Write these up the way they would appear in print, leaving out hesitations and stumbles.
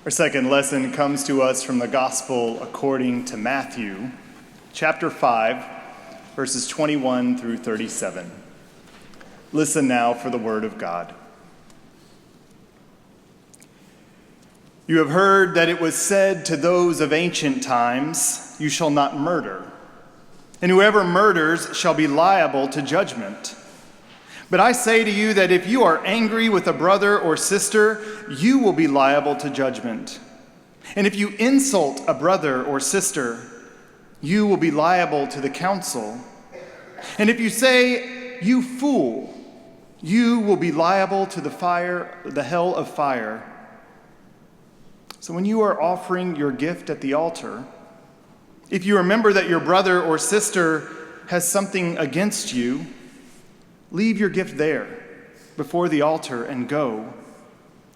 Our second lesson comes to us from the Gospel according to Matthew, chapter 5, verses 21 through 37. Listen now for the word of God. You have heard that it was said to those of ancient times, "You shall not murder, and whoever murders shall be liable to judgment." But I say to you that if you are angry with a brother or sister, you will be liable to judgment. And if you insult a brother or sister, you will be liable to the council. And if you say, "You fool," you will be liable to the hell of fire. So when you are offering your gift at the altar, if you remember that your brother or sister has something against you, leave your gift there before the altar and go.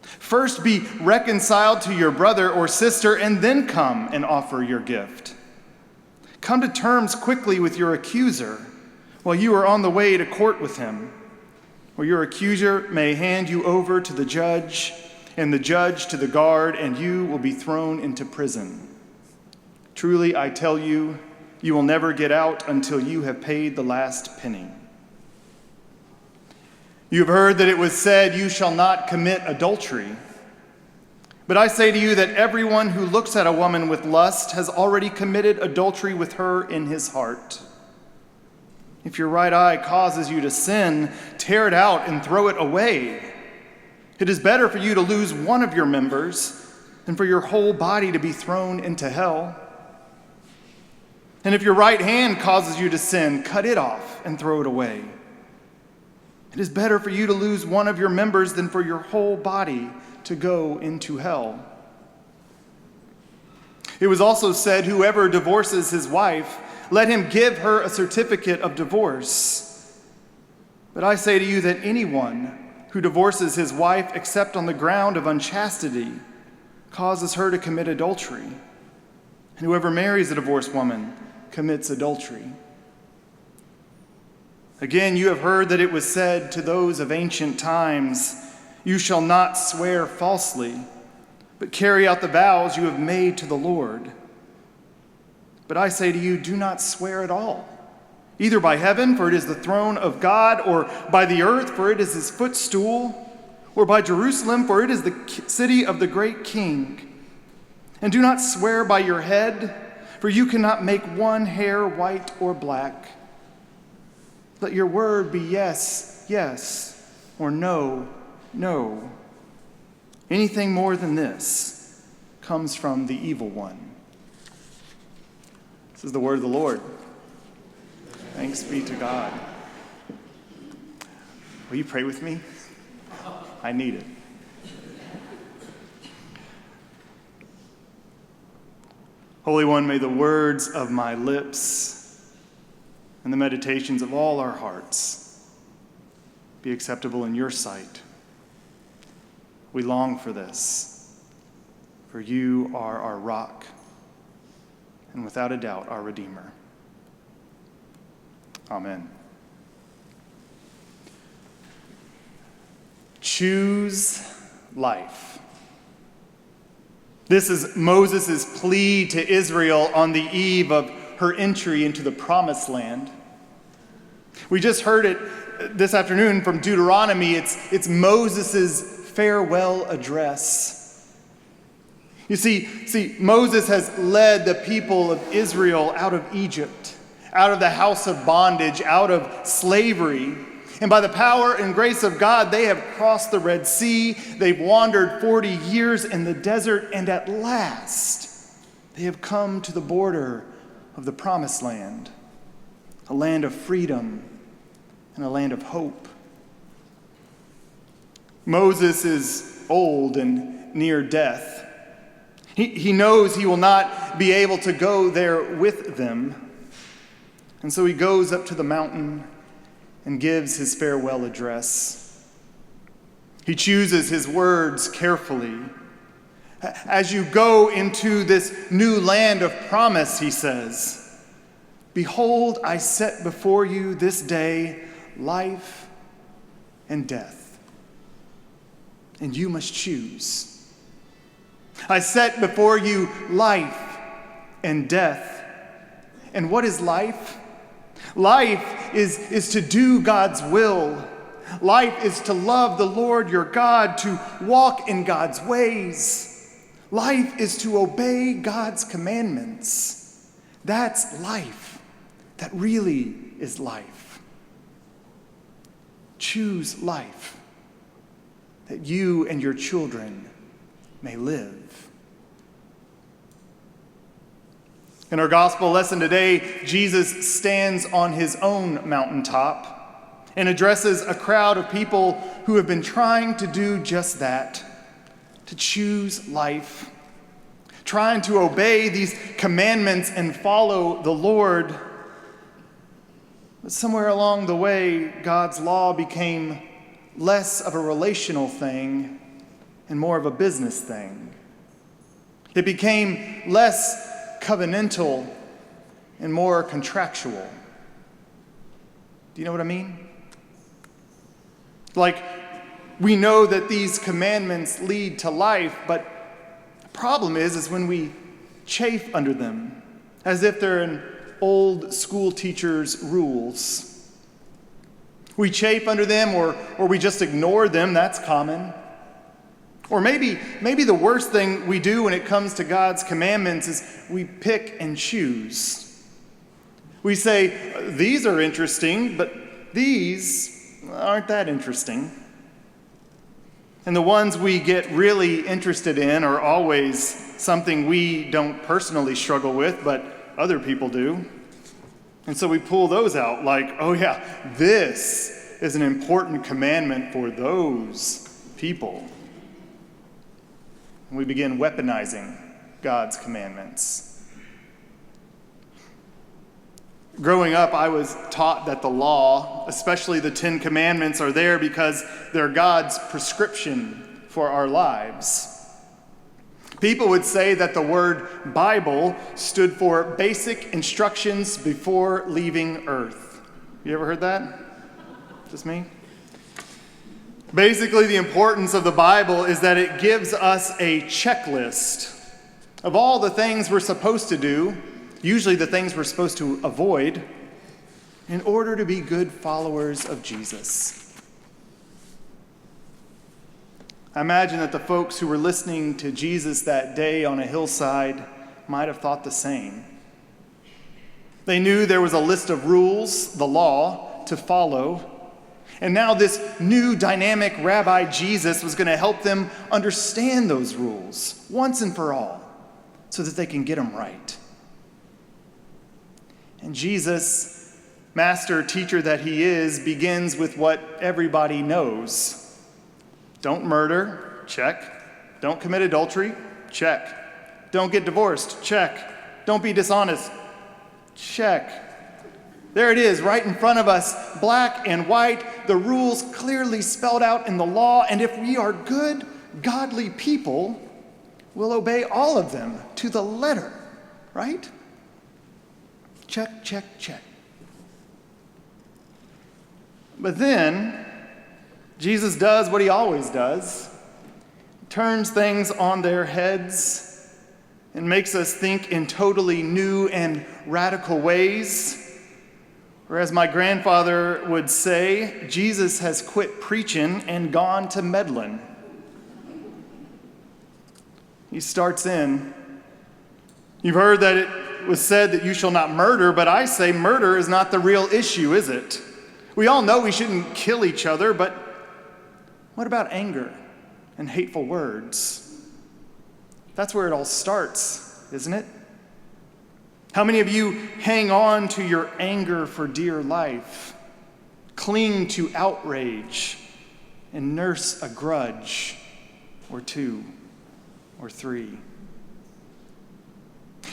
First be reconciled to your brother or sister and then come and offer your gift. Come to terms quickly with your accuser while you are on the way to court with him, or your accuser may hand you over to the judge and the judge to the guard, and you will be thrown into prison. Truly, I tell you, you will never get out until you have paid the last penny. You have heard that it was said, "You shall not commit adultery." But I say to you that everyone who looks at a woman with lust has already committed adultery with her in his heart. If your right eye causes you to sin, tear it out and throw it away. It is better for you to lose one of your members than for your whole body to be thrown into hell. And if your right hand causes you to sin, cut it off and throw it away. It is better for you to lose one of your members than for your whole body to go into hell. It was also said, "Whoever divorces his wife, let him give her a certificate of divorce." But I say to you that anyone who divorces his wife except on the ground of unchastity causes her to commit adultery. And whoever marries a divorced woman commits adultery. Again, you have heard that it was said to those of ancient times, "You shall not swear falsely, but carry out the vows you have made to the Lord." But I say to you, do not swear at all, either by heaven, for it is the throne of God, or by the earth, for it is his footstool, or by Jerusalem, for it is the city of the great King. And do not swear by your head, for you cannot make one hair white or black. Let your word be yes, yes, or no, no. Anything more than this comes from the evil one. This is the word of the Lord. Thanks be to God. Will you pray with me? I need it. Holy One, may the words of my lips and the meditations of all our hearts be acceptable in your sight. We long for this, for you are our rock, and without a doubt, our Redeemer. Amen. Choose life. This is Moses' plea to Israel on the eve of her entry into the promised land. We just heard it this afternoon from Deuteronomy. It's Moses' farewell address. You see, Moses has led the people of Israel out of Egypt, out of the house of bondage, out of slavery. And by the power and grace of God, they have crossed the Red Sea. They've wandered 40 years in the desert, and at last, they have come to the border of the promised land, a land of freedom and a land of hope. Moses is old and near death. He knows he will not be able to go there with them. And so he goes up to the mountain and gives his farewell address. He chooses his words carefully. As you go into this new land of promise, he says, "Behold, I set before you this day life and death, and you must choose. I set before you life and death. And what is life? Life is to do God's will. Life is to love the Lord your God, to walk in God's ways. Life is to obey God's commandments. That's life. That really is life. Choose life, that you and your children may live. In our gospel lesson today, Jesus stands on his own mountaintop and addresses a crowd of people who have been trying to do just that, to choose life, trying to obey these commandments and follow the Lord. But somewhere along the way, God's law became less of a relational thing and more of a business thing. It became less covenantal and more contractual. Do you know what I mean? Like, we know that these commandments lead to life, but the problem is when we chafe under them, as if they're an old school teacher's rules. We chafe under them, or we just ignore them. That's common. Or maybe the worst thing we do when it comes to God's commandments is we pick and choose. We say, these are interesting, but these aren't that interesting. And the ones we get really interested in are always something we don't personally struggle with, but other people do. And so we pull those out like, oh yeah, this is an important commandment for those people. And we begin weaponizing God's commandments. Growing up, I was taught that the law, especially the 10 Commandments, are there because they're God's prescription for our lives. People would say that the word Bible stood for basic instructions before leaving earth. You ever heard that? Just me? Basically, the importance of the Bible is that it gives us a checklist of all the things we're supposed to do, usually the things we're supposed to avoid, in order to be good followers of Jesus. I imagine that the folks who were listening to Jesus that day on a hillside might have thought the same. They knew there was a list of rules, the law, to follow. And now this new dynamic Rabbi Jesus was going to help them understand those rules once and for all so that they can get them right. And Jesus, master teacher that he is, begins with what everybody knows. Don't murder, check. Don't commit adultery, check. Don't get divorced, check. Don't be dishonest, check. There it is, right in front of us, black and white, the rules clearly spelled out in the law, and if we are good, godly people, we'll obey all of them to the letter, right? Check, check, check. But then, Jesus does what he always does, turns things on their heads, and makes us think in totally new and radical ways. Or as my grandfather would say, Jesus has quit preaching and gone to meddling. He starts in, you've heard that it was said that you shall not murder, but I say murder is not the real issue, is it? We all know we shouldn't kill each other, but what about anger and hateful words? That's where it all starts, isn't it? How many of you hang on to your anger for dear life, cling to outrage, and nurse a grudge, or two, or three?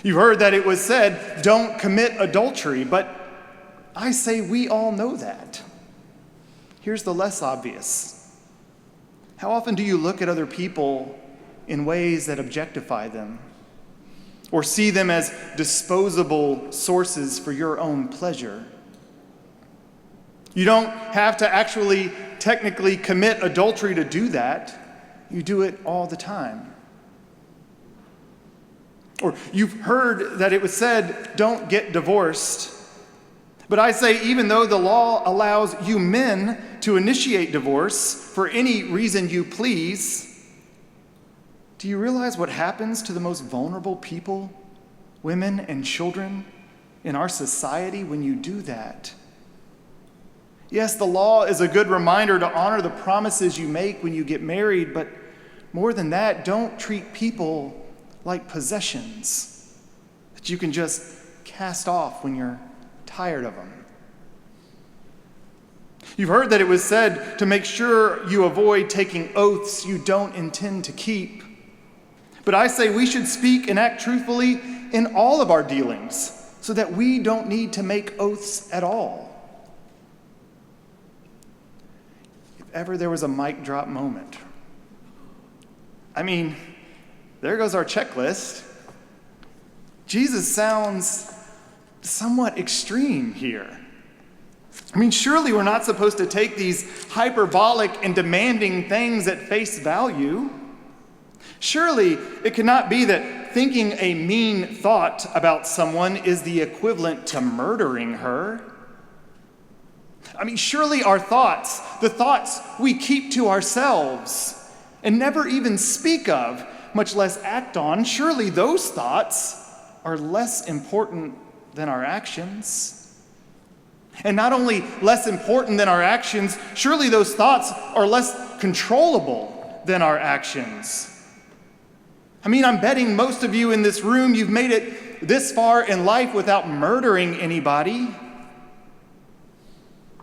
You've heard that it was said, don't commit adultery, but I say we all know that. Here's the less obvious. How often do you look at other people in ways that objectify them? Or see them as disposable sources for your own pleasure? You don't have to actually technically commit adultery to do that. You do it all the time. Or you've heard that it was said, don't get divorced. But I say, even though the law allows you men to initiate divorce for any reason you please, do you realize what happens to the most vulnerable people, women and children, in our society when you do that? Yes, the law is a good reminder to honor the promises you make when you get married, but more than that, don't treat people like possessions that you can just cast off when you're tired of them. You've heard that it was said to make sure you avoid taking oaths you don't intend to keep. But I say we should speak and act truthfully in all of our dealings so that we don't need to make oaths at all. If ever there was a mic drop moment, there goes our checklist. Jesus sounds somewhat extreme here. Surely we're not supposed to take these hyperbolic and demanding things at face value. Surely it cannot be that thinking a mean thought about someone is the equivalent to murdering her. Surely our thoughts, the thoughts we keep to ourselves and never even speak of, much less act on, surely those thoughts are less important than our actions. And not only less important than our actions, surely those thoughts are less controllable than our actions. I'm betting most of you in this room, you've made it this far in life without murdering anybody.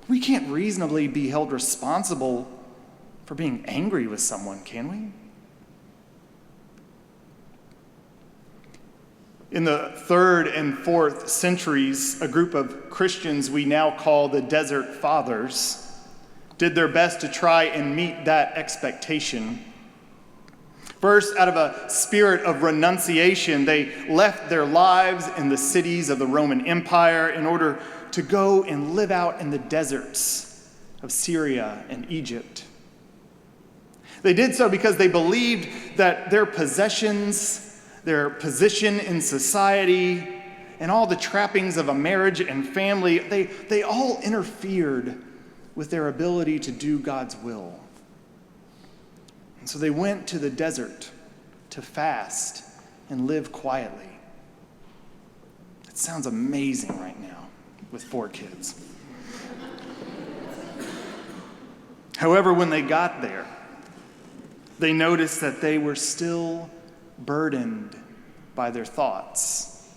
We can't reasonably be held responsible for being angry with someone, can we? In the 3rd and 4th centuries, a group of Christians we now call the Desert Fathers did their best to try and meet that expectation. First, out of a spirit of renunciation, they left their lives in the cities of the Roman Empire in order to go and live out in the deserts of Syria and Egypt. They did so because they believed that their possessions, their position in society, and all the trappings of a marriage and family, they all interfered with their ability to do God's will. And so they went to the desert to fast and live quietly. It sounds amazing right now with 4 kids. However, when they got there, they noticed that they were still burdened by their thoughts.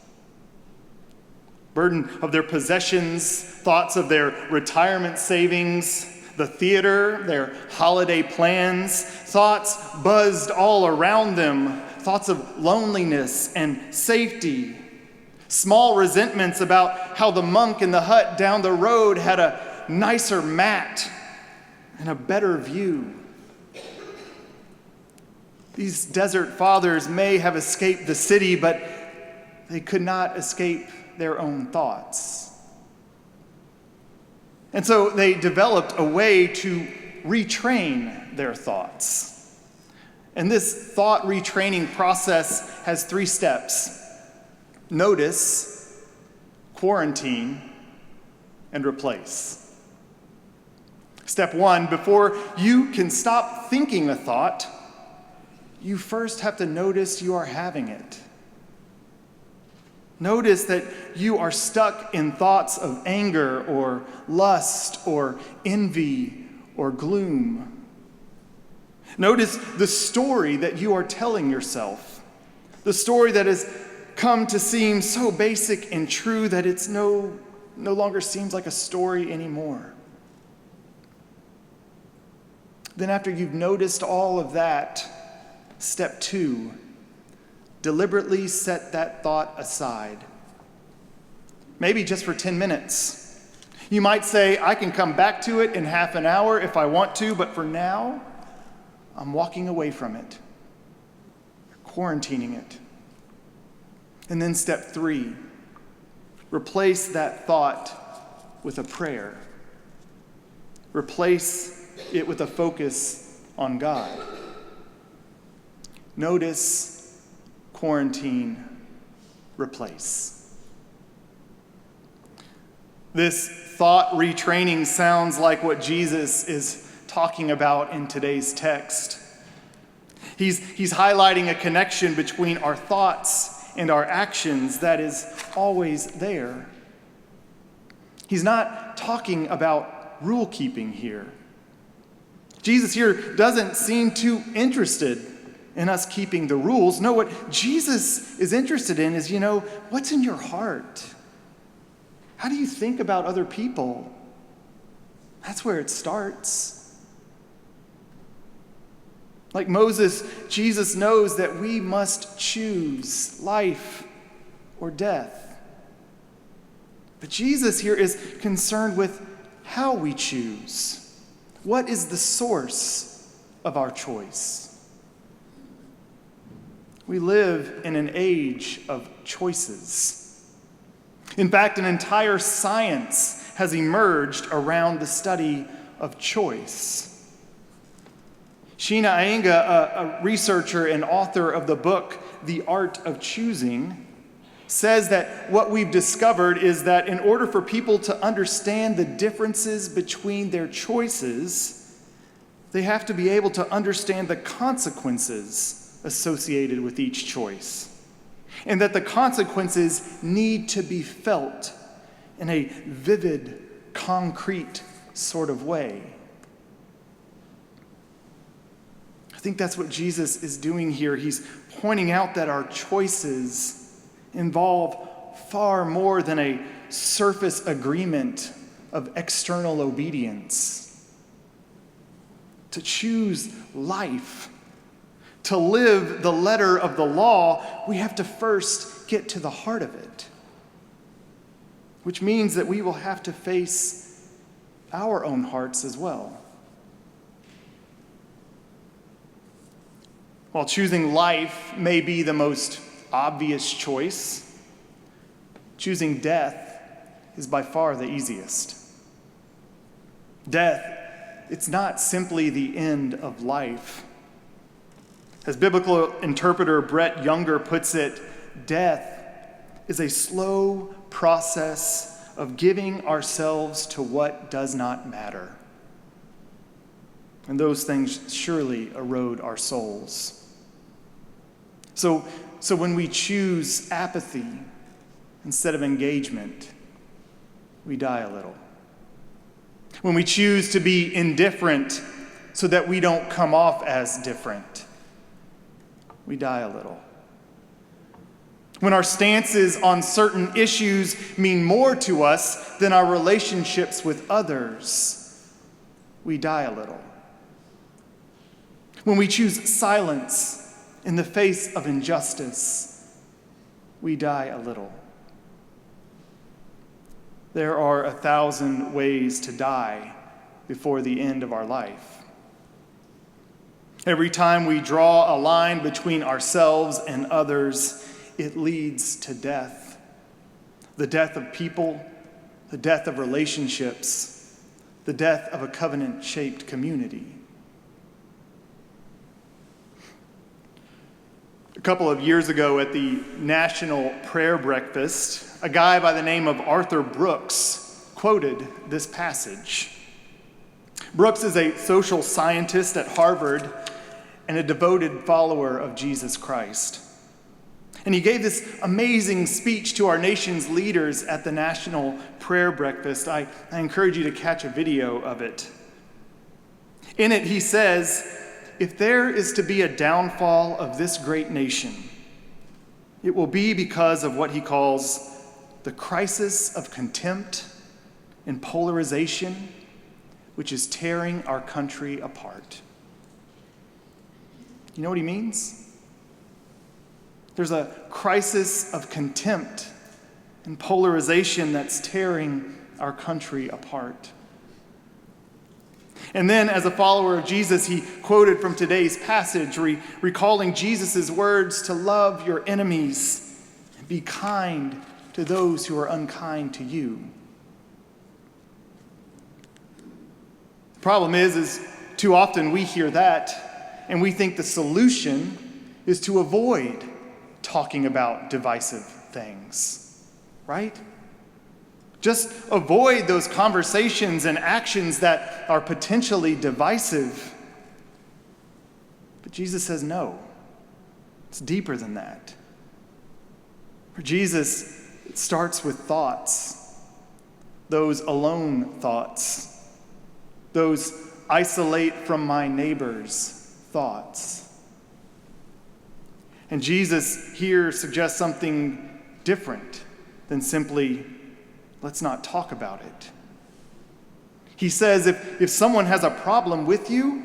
Burden of their possessions, thoughts of their retirement savings, the theater, their holiday plans, thoughts buzzed all around them, thoughts of loneliness and safety, small resentments about how the monk in the hut down the road had a nicer mat and a better view. These desert fathers may have escaped the city, but they could not escape their own thoughts. And so they developed a way to retrain their thoughts. And this thought retraining process has 3 steps: notice, quarantine, and replace. Step 1, before you can stop thinking a thought, you first have to notice you are having it. Notice that you are stuck in thoughts of anger or lust or envy or gloom. Notice the story that you are telling yourself, the story that has come to seem so basic and true that it's no longer seems like a story anymore. Then after you've noticed all of that, step 2, deliberately set that thought aside. Maybe just for 10 minutes. You might say, I can come back to it in half an hour if I want to, but for now, I'm walking away from it, quarantining it. And then step 3, replace that thought with a prayer. Replace it with a focus on God. Notice, quarantine, replace. This thought retraining sounds like what Jesus is talking about in today's text. He's highlighting a connection between our thoughts and our actions that is always there. He's not talking about rule keeping here. Jesus here doesn't seem too interested in us keeping the rules. No, what Jesus is interested in is, what's in your heart? How do you think about other people? That's where it starts. Like Moses, Jesus knows that we must choose life or death. But Jesus here is concerned with how we choose. What is the source of our choice? We live in an age of choices. In fact, an entire science has emerged around the study of choice. Sheena Iyengar, a researcher and author of the book, The Art of Choosing, says that what we've discovered is that in order for people to understand the differences between their choices, they have to be able to understand the consequences associated with each choice, and that the consequences need to be felt in a vivid, concrete sort of way. I think that's what Jesus is doing here. He's pointing out that our choices involve far more than a surface agreement of external obedience. To choose life, to live the letter of the law, we have to first get to the heart of it, which means that we will have to face our own hearts as well. While choosing life may be the most obvious choice, choosing death is by far the easiest. Death, it's not simply the end of life. As biblical interpreter Brett Younger puts it, death is a slow process of giving ourselves to what does not matter. And those things surely erode our souls. So when we choose apathy instead of engagement, we die a little. When we choose to be indifferent so that we don't come off as different, we die a little. When our stances on certain issues mean more to us than our relationships with others, we die a little. When we choose silence in the face of injustice, we die a little. There are 1,000 ways to die before the end of our life. Every time we draw a line between ourselves and others, it leads to death. The death of people, the death of relationships, the death of a covenant-shaped community. A couple of years ago at the National Prayer Breakfast, a guy by the name of Arthur Brooks quoted this passage. Brooks is a social scientist at Harvard and a devoted follower of Jesus Christ. And he gave this amazing speech to our nation's leaders at the National Prayer Breakfast. I encourage you to catch a video of it. In it, he says, if there is to be a downfall of this great nation, it will be because of what he calls the crisis of contempt and polarization, which is tearing our country apart. You know what he means? There's a crisis of contempt and polarization that's tearing our country apart. And then, as a follower of Jesus, he quoted from today's passage, recalling Jesus' words to love your enemies and be kind to those who are unkind to you. The problem is too often we hear that and we think the solution is to avoid talking about divisive things, right? Just avoid those conversations and actions that are potentially divisive. But Jesus says no. It's deeper than that. For Jesus, it starts with thoughts, those alone thoughts, those isolate from my neighbors thoughts. And Jesus here suggests something different than simply, let's not talk about it. He says if someone has a problem with you,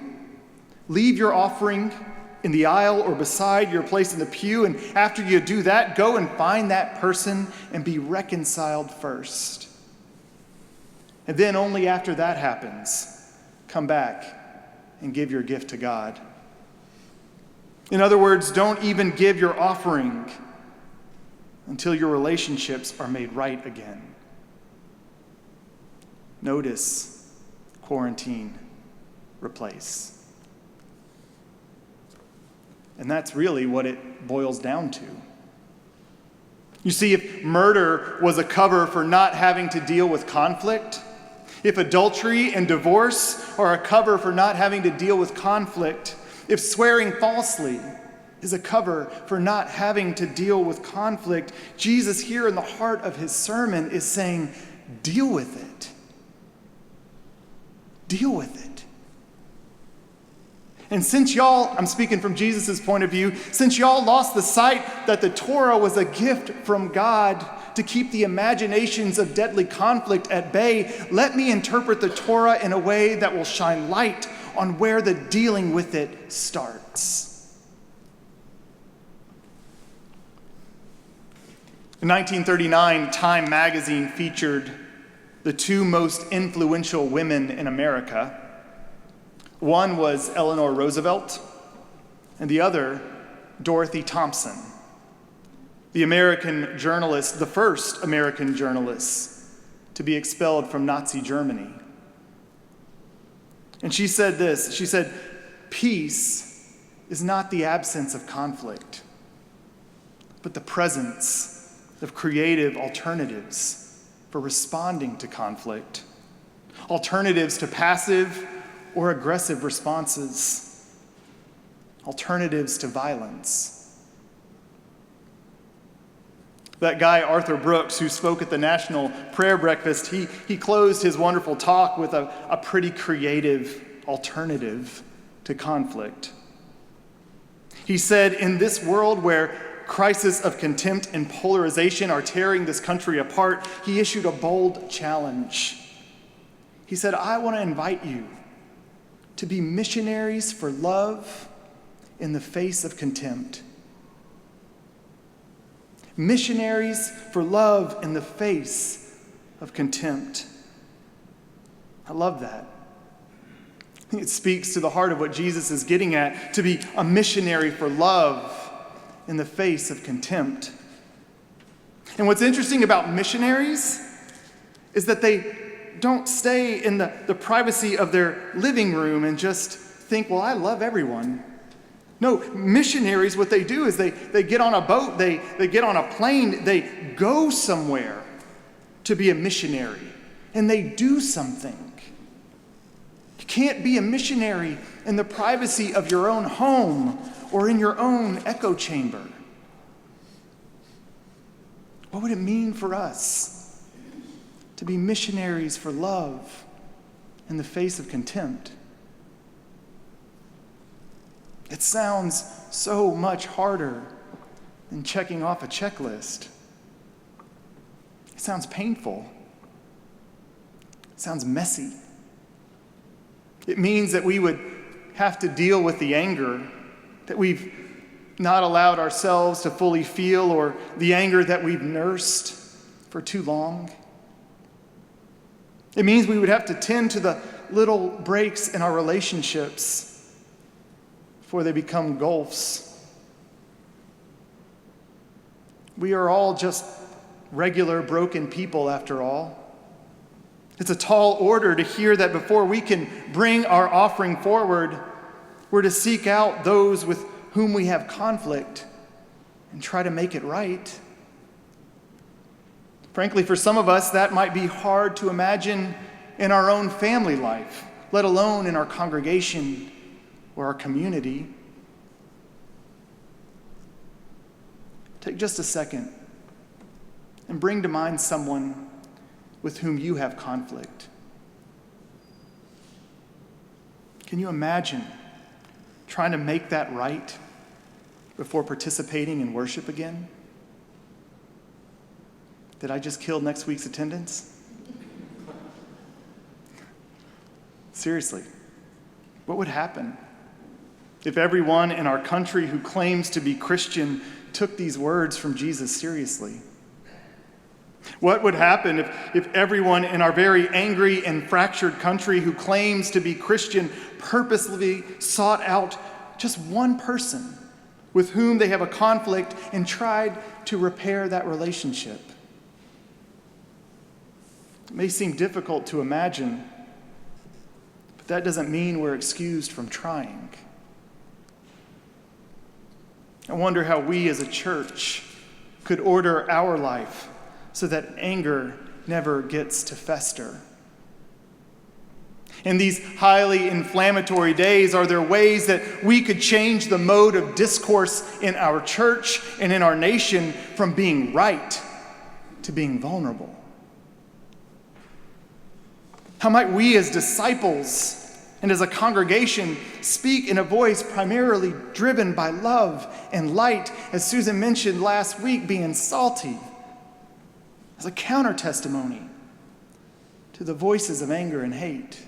leave your offering in the aisle or beside your place in the pew, and after you do that, go and find that person and be reconciled first. And then only after that happens, come back and give your gift to God. In other words, don't even give your offering until your relationships are made right again. Notice, quarantine, replace. And that's really what it boils down to. You see, if murder was a cover for not having to deal with conflict, if adultery and divorce are a cover for not having to deal with conflict, if swearing falsely is a cover for not having to deal with conflict, Jesus here in the heart of his sermon is saying, deal with it. Deal with it. And since y'all, I'm speaking from Jesus' point of view, since y'all lost the sight that the Torah was a gift from God to keep the imaginations of deadly conflict at bay, let me interpret the Torah in a way that will shine light on where the dealing with it starts. In 1939, Time magazine featured the two most influential women in America. One was Eleanor Roosevelt, and the other, Dorothy Thompson, the American journalist, the first American journalist to be expelled from Nazi Germany. And she said this, she said, peace is not the absence of conflict, but the presence of creative alternatives for responding to conflict, alternatives to passive or aggressive responses, alternatives to violence. That guy, Arthur Brooks, who spoke at the National Prayer Breakfast, he closed his wonderful talk with a pretty creative alternative to conflict. He said, in this world where crisis of contempt and polarization are tearing this country apart, he issued a bold challenge. He said, I want to invite you to be missionaries for love in the face of contempt. Missionaries for love in the face of contempt. I love that. I think it speaks to the heart of what Jesus is getting at, to be a missionary for love in the face of contempt. And what's interesting about missionaries is that they don't stay in the privacy of their living room and just think, well, I love everyone. No, missionaries, what they do is they get on a boat, they get on a plane, they go somewhere to be a missionary, and they do something. You can't be a missionary in the privacy of your own home or in your own echo chamber. What would it mean for us to be missionaries for love in the face of contempt? It sounds so much harder than checking off a checklist. It sounds painful. It sounds messy. It means that we would have to deal with the anger that we've not allowed ourselves to fully feel, or the anger that we've nursed for too long. It means we would have to tend to the little breaks in our relationships before they become gulfs. We are all just regular broken people after all. It's a tall order to hear that before we can bring our offering forward, we're to seek out those with whom we have conflict and try to make it right. Frankly, for some of us, that might be hard to imagine in our own family life, let alone in our congregation or our community. Take just a second and bring to mind someone with whom you have conflict. Can you imagine trying to make that right before participating in worship again? Did I just kill next week's attendance? Seriously, what would happen if everyone in our country who claims to be Christian took these words from Jesus seriously? What would happen if everyone in our very angry and fractured country who claims to be Christian purposely sought out just one person with whom they have a conflict and tried to repair that relationship? It may seem difficult to imagine, but that doesn't mean we're excused from trying. I wonder how we as a church could order our life so that anger never gets to fester. In these highly inflammatory days, are there ways that we could change the mode of discourse in our church and in our nation from being right to being vulnerable? How might we as disciples and as a congregation speak in a voice primarily driven by love and light, as Susan mentioned last week, being salty, as a counter-testimony to the voices of anger and hate?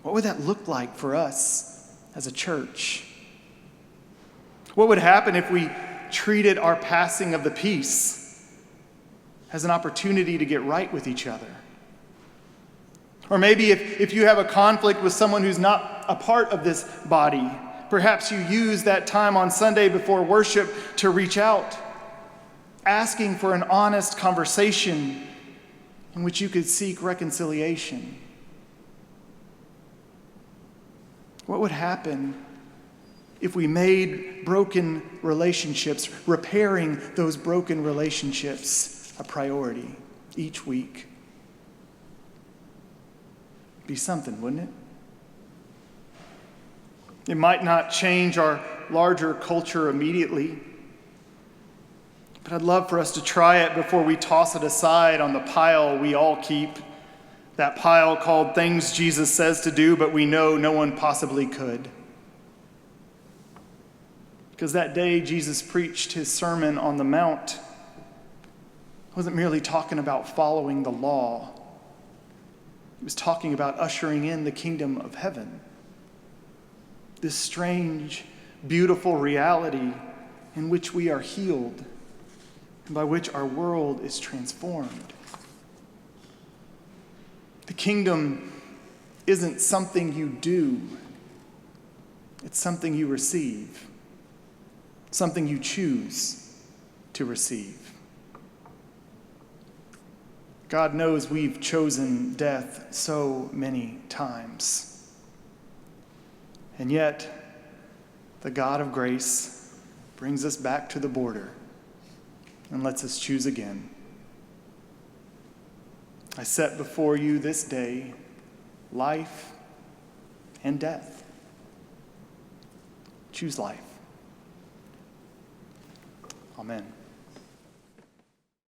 What would that look like for us as a church? What would happen if we treated our passing of the peace as an opportunity to get right with each other? Or maybe if you have a conflict with someone who's not a part of this body, perhaps you use that time on Sunday before worship to reach out, asking for an honest conversation in which you could seek reconciliation. What would happen if we made broken relationships, repairing those broken relationships, a priority each week? Be something, wouldn't it? It might not change our larger culture immediately, but I'd love for us to try it before we toss it aside on the pile we all keep, that pile called things Jesus says to do, but we know no one possibly could. Because that day Jesus preached his Sermon on the Mount wasn't merely talking about following the law. He was talking about ushering in the kingdom of heaven. This strange, beautiful reality in which we are healed and by which our world is transformed. The kingdom isn't something you do. It's something you receive, something you choose to receive. God knows we've chosen death so many times. And yet, the God of grace brings us back to the border and lets us choose again. I set before you this day life and death. Choose life. Amen.